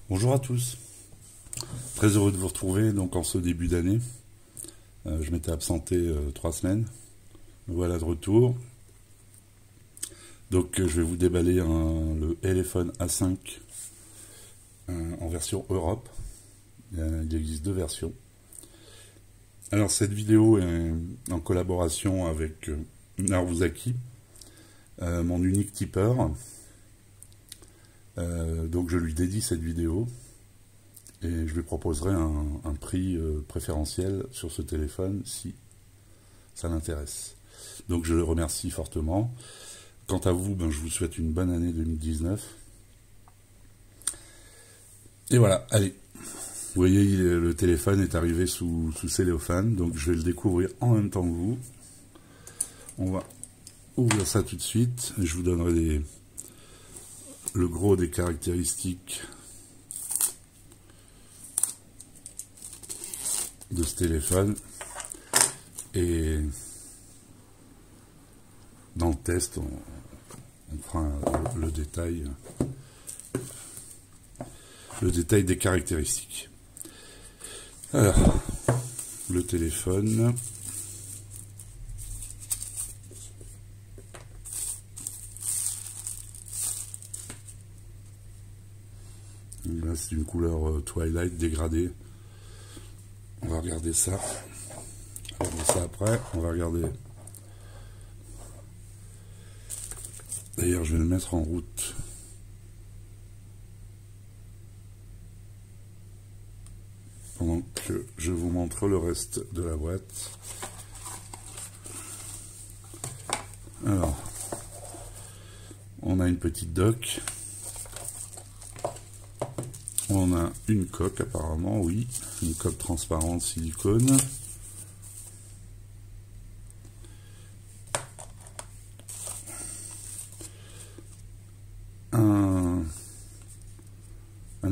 Bonjour à tous, très heureux de vous retrouver donc en ce début d'année. Je m'étais absenté 3 semaines, me voilà de retour. Donc je vais vous déballer le Elephone A5 en version Europe. Il existe deux versions. Alors cette vidéo est en collaboration avec Naruzaki, mon unique tipeur. Donc je lui dédie cette vidéo et je lui proposerai un prix préférentiel sur ce téléphone si ça l'intéresse. Donc je le remercie fortement. Quant à vous, je vous souhaite une bonne année 2019. Et voilà, allez. Vous voyez, le téléphone est arrivé sous cellophane, donc je vais le découvrir en même temps que vous. On va ouvrir ça tout de suite. Je vous donnerai le gros des caractéristiques de ce téléphone. Et dans le test, on fera le détail des caractéristiques. Alors, le téléphone. Là, c'est une couleur Twilight dégradée. On va regarder ça. On va regarder ça après. On va regarder. D'ailleurs, je vais le mettre en route. Pendant que je vous montre le reste de la boîte. Alors, on a une petite dock. On a une coque apparemment, oui. Une coque transparente silicone. Un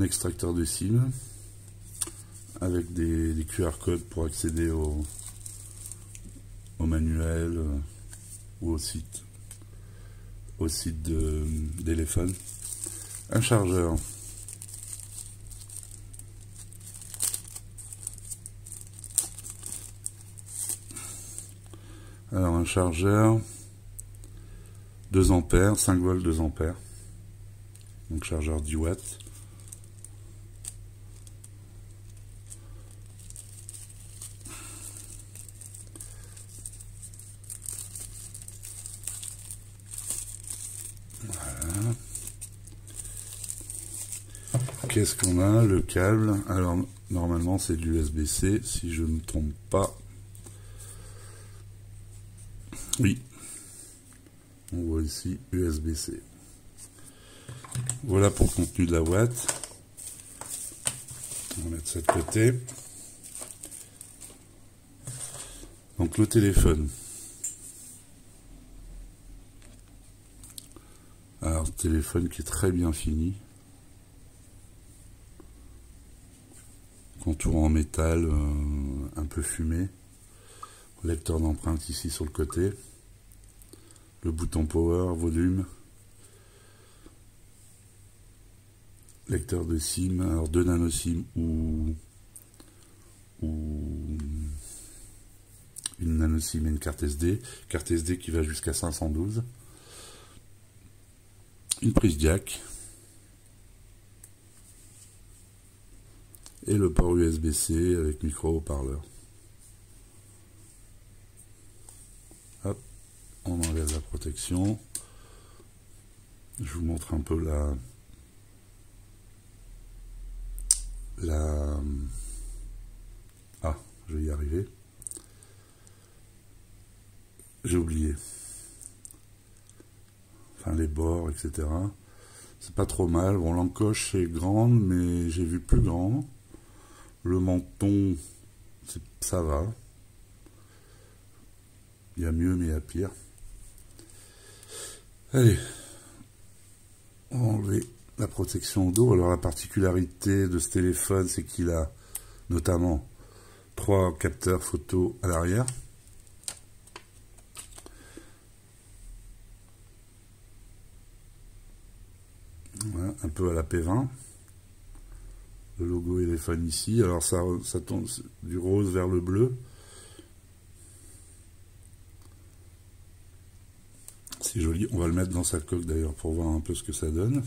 extracteur de SIM avec des QR codes pour accéder au manuel ou au site d'Elephone. Un chargeur. Alors un chargeur 2 ampères, 5 volts 2 ampères. Donc chargeur 10 watts. Voilà. Qu'est-ce qu'on a? Le câble. Alors normalement c'est de l'USB-C si je ne me trompe pas. Oui. On voit ici USB-C. Voilà pour le contenu de la boîte. On va mettre ça de côté. Donc le téléphone. Alors téléphone qui est très bien fini. Contour en métal un peu fumé. Lecteur d'empreintes ici sur le côté. Le bouton power, volume. Lecteur de SIM, alors 2 nano SIM ou une nano SIM et une carte SD qui va jusqu'à 512. Une prise jack. Et le port USB-C avec micro haut-parleur. Hop, on enlève la protection. Je vous montre un peu Ah, je vais y arriver. J'ai oublié. Enfin, les bords, etc. C'est pas trop mal. Bon, l'encoche est grande, mais j'ai vu plus grand. Le menton, ça va. Il y a mieux, mais il y a pire. Allez. On va enlever la protection dos. Alors la particularité de ce téléphone, c'est qu'il a notamment 3 capteurs photo à l'arrière. Voilà, un peu à la P20. le logo Elephone ici. Alors ça tourne du rose vers le bleu. C'est joli. On va le mettre dans sa coque d'ailleurs pour voir un peu ce que ça donne.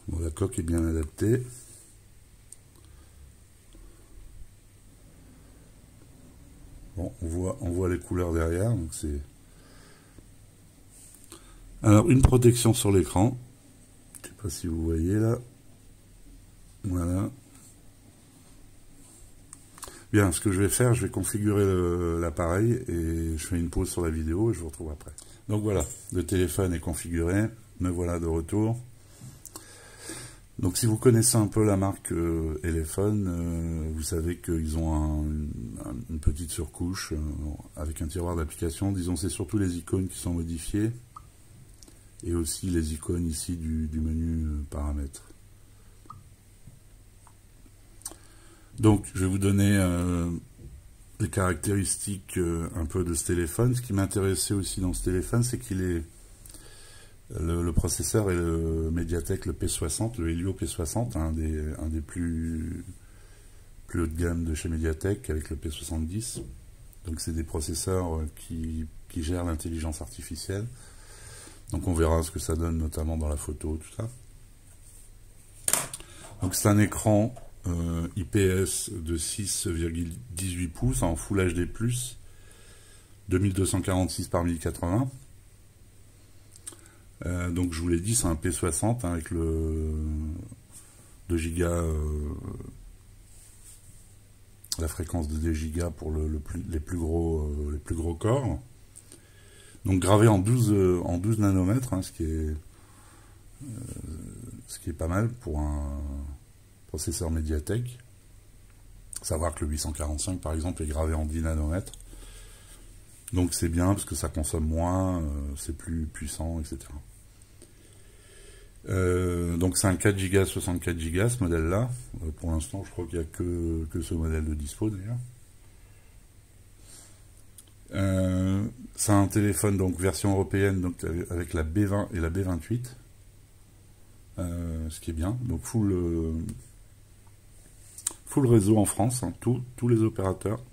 Bon, la coque est bien adaptée. Bon, on voit les couleurs derrière, donc c'est... Alors, une protection sur l'écran. Je ne sais pas si vous voyez là. Voilà. Bien, ce que je vais faire, je vais configurer l'appareil et je fais une pause sur la vidéo et je vous retrouve après. Donc voilà, le téléphone est configuré. Me voilà de retour. Donc si vous connaissez un peu la marque Elephone, vous savez qu'ils ont une petite surcouche avec un tiroir d'application. Disons c'est surtout les icônes qui sont modifiées et aussi les icônes ici du menu paramètres. Donc je vais vous donner les caractéristiques un peu de ce téléphone. Ce qui m'intéressait aussi dans ce téléphone, c'est qu'il est... Le processeur est le Mediatek, le P60, le Helio P60, un des plus haut de gamme de chez Mediatek avec le P70. Donc c'est des processeurs qui gèrent l'intelligence artificielle. Donc on verra ce que ça donne notamment dans la photo, tout ça. Donc c'est un écran IPS de 6,18 pouces en Full HD+, 2246 par 1080. Donc je vous l'ai dit, c'est un P60 hein, avec le 2 Go, la fréquence de 2 Go pour les plus gros corps. Donc gravé en 12 nanomètres, hein, ce qui est pas mal pour un processeur Mediatek. Savoir que le 845 par exemple est gravé en 10 nanomètres. Donc c'est bien parce que ça consomme moins, c'est plus puissant, etc. Donc c'est un 4 Go 64 Go ce modèle là. Pour l'instant je crois qu'il n'y a que ce modèle de dispo d'ailleurs. C'est un téléphone donc version européenne donc avec la B20 et la B28. Ce qui est bien. Donc full réseau en France, hein, tous les opérateurs.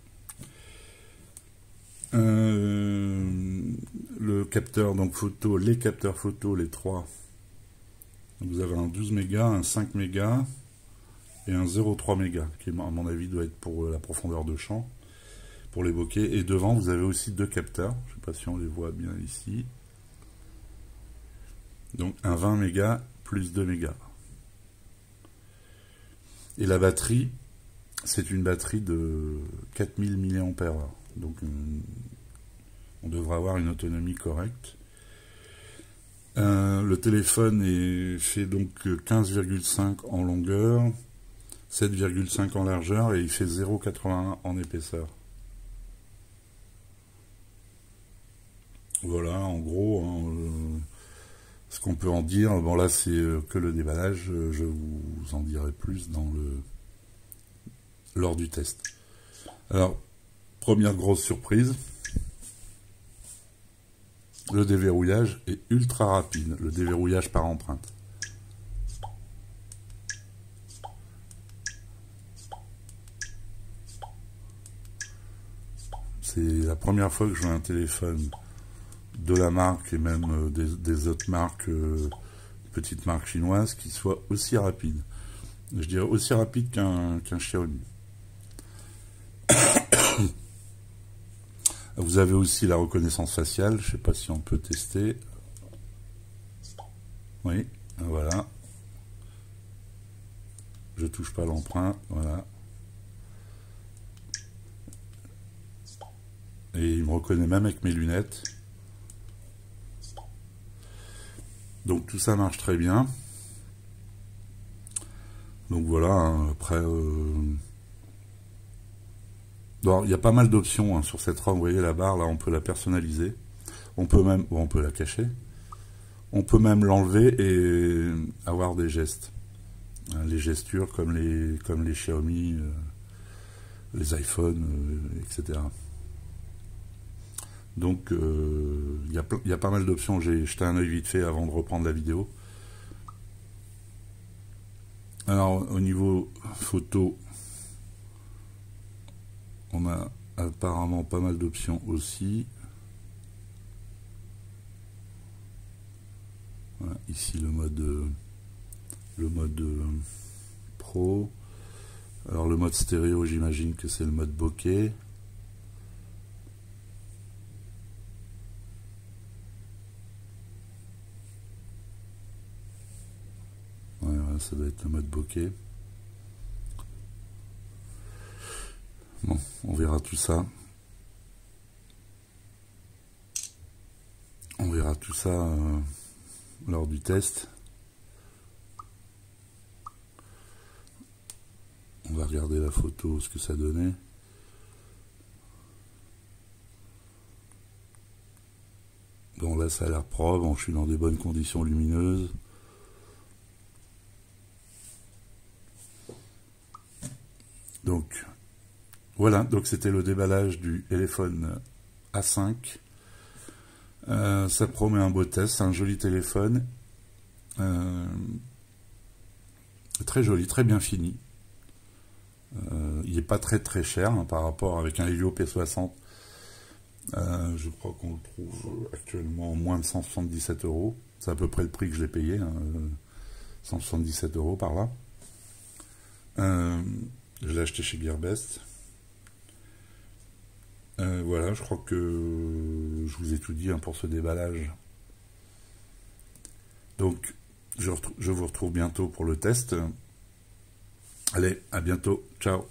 Le capteur donc photo, les capteurs photo, les trois. Donc vous avez un 12 mégas, un 5 mégas et un 0,3 mégas, qui à mon avis doit être pour la profondeur de champ, pour les bokeh. Et devant vous avez aussi deux capteurs, je ne sais pas si on les voit bien ici. Donc un 20 mégas plus 2 mégas. Et la batterie, c'est une batterie de 4000 mAh. Donc on devrait avoir une autonomie correcte. Le téléphone est fait donc 15,5 en longueur, 7,5 en largeur et il fait 0,81 en épaisseur. Voilà, en gros, hein, ce qu'on peut en dire. Bon là c'est que le déballage, je vous en dirai plus lors du test. Alors, première grosse surprise, le déverrouillage est ultra rapide, le déverrouillage par empreinte. C'est la première fois que je vois un téléphone de la marque et même des autres marques, petites marques chinoises, qui soit aussi rapide. Je dirais aussi rapide qu'un Xiaomi. Vous avez aussi la reconnaissance faciale, je ne sais pas si on peut tester. Oui, voilà. Je touche pas l'empreinte, voilà. Et il me reconnaît même avec mes lunettes. Donc tout ça marche très bien. Donc voilà, hein, après... Alors, il y a pas mal d'options hein, sur cette ROM. Vous voyez la barre là, on peut la personnaliser. On peut même, bon, on peut la cacher. On peut même l'enlever et avoir des gestes, hein, les gestures comme les Xiaomi, les iPhones, etc. Donc il y a pas mal d'options. J'ai jeté un œil vite fait avant de reprendre la vidéo. Alors au niveau photo, on a apparemment pas mal d'options aussi. Voilà, ici le mode pro. Alors le mode stéréo, j'imagine que c'est le mode bokeh. Ouais, voilà, ça doit être le mode bokeh. Bon, on verra tout ça. On verra tout ça lors du test. On va regarder la photo, ce que ça donnait. Bon, là, ça a l'air propre. Bon, je suis dans des bonnes conditions lumineuses. Donc, voilà. Donc, c'était le déballage du téléphone A5. Ça promet un beau test. C'est un joli téléphone. Très joli, très bien fini. Il n'est pas très très cher hein, par rapport avec un Helio P60. Je crois qu'on le trouve actuellement moins de 177 €. C'est à peu près le prix que je l'ai payé, hein, 177 € par là. Je l'ai acheté chez Gearbest. Voilà, je crois que je vous ai tout dit hein, pour ce déballage. Donc, je vous retrouve bientôt pour le test. Allez, à bientôt. Ciao.